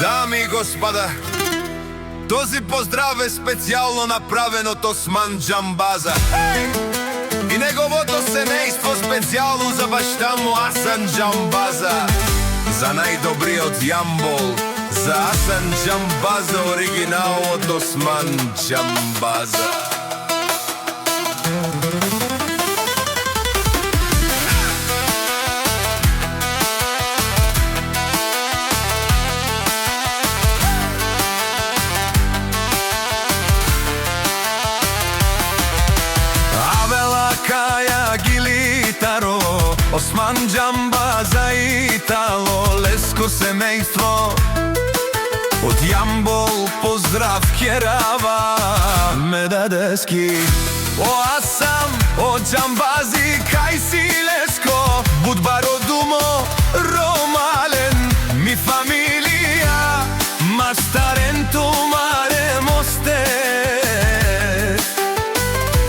Дами и господа, този поздрав е специално направен от Осман Джамбаза и неговото семейство специално за баща му Асан Джамбаза. За най-добрият Ямбол, за Асан Джамбаза, оригинал от Осман Джамбаза. Осман Джамбаза и Итало, леско семейство от Ямбол, поздрав Керава, Медадески. О, аз съм от Джамбази, кай си леско, Будбаро думо, Ромален, ми фамилия, Мастаренто маре мосте,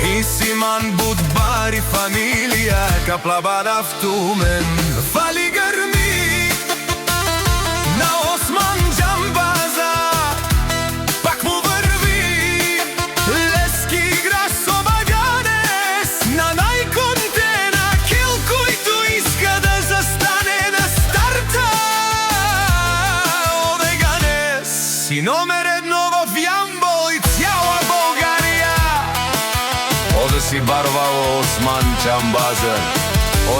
и Симан Будбари фамилия, Каплабада в Тумен. Вали гърми на Осман Джамбаза, пак му върви лески игра с Обаганес, на най-контена кил, който иска да застане на старта. Обаганес и номер едно в Ямбол и цяла България. Ода си барвало Осман Джамбаза,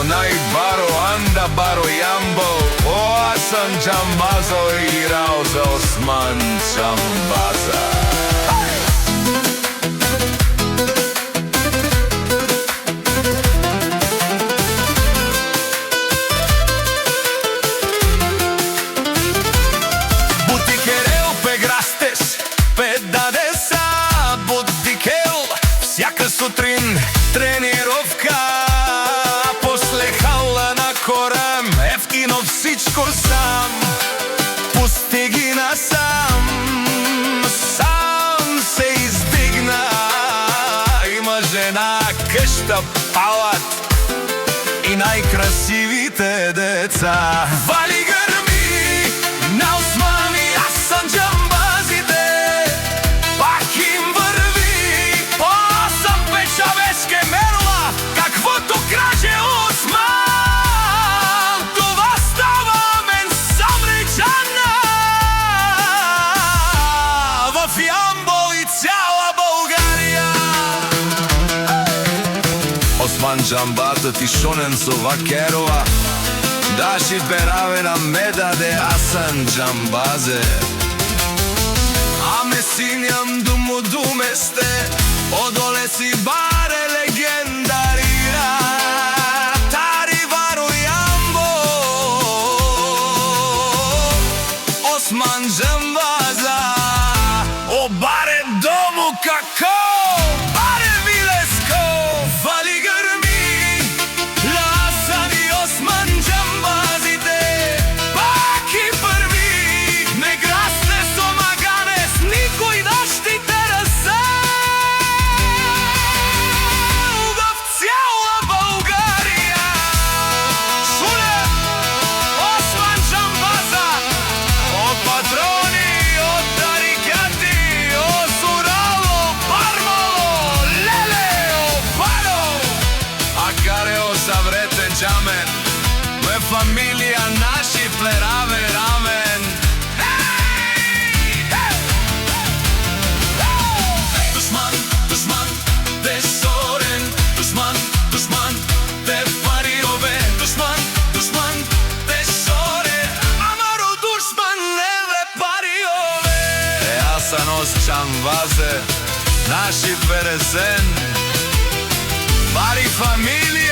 онай баро, анда баро Ямбол. О, Асан Джамбаза играл за Осман Джамбаза. Бутикерел пеграстеш, педадеса, бутикел, всяка сутрин тренировка, после хала на корем, ефтино всичко сам, пусти ги насам, сам се издигна, има жена, къща, палат и най-красивите деца. Вали гърми на Осман и Асан Джамбазите, пак им върви, по-съм печавешке мерла, каквото краже Осман, това става мен сам речана. В Ямбол и цяла България. Осман Джамбаза ти шонен со вакерова, даши бераве на медаде Асан Джамбазе. Аме синям думо думесте, одоле си баре легендария, тари варо Ямбол, Осман Джамбаза. О, баре дому како, баре вилеско, вали гърми на Асан и Осман Джамбазите, пак и първи, не грасне с Обаганес, никой да ще те разе. В цяла България шуле Осман Джамбаза, от патрони, от тарикати, Осурало, Пармало, Леле, Опало, Акарео Саврете Джамен, ме фамилия наши плераве рамен. Душман, душман, бесорен, душман, душман, те парирове, душман, душман, бесорен, амаро душман, не ве париове. Асан Джамбазе, наши перезен, пари фамилия.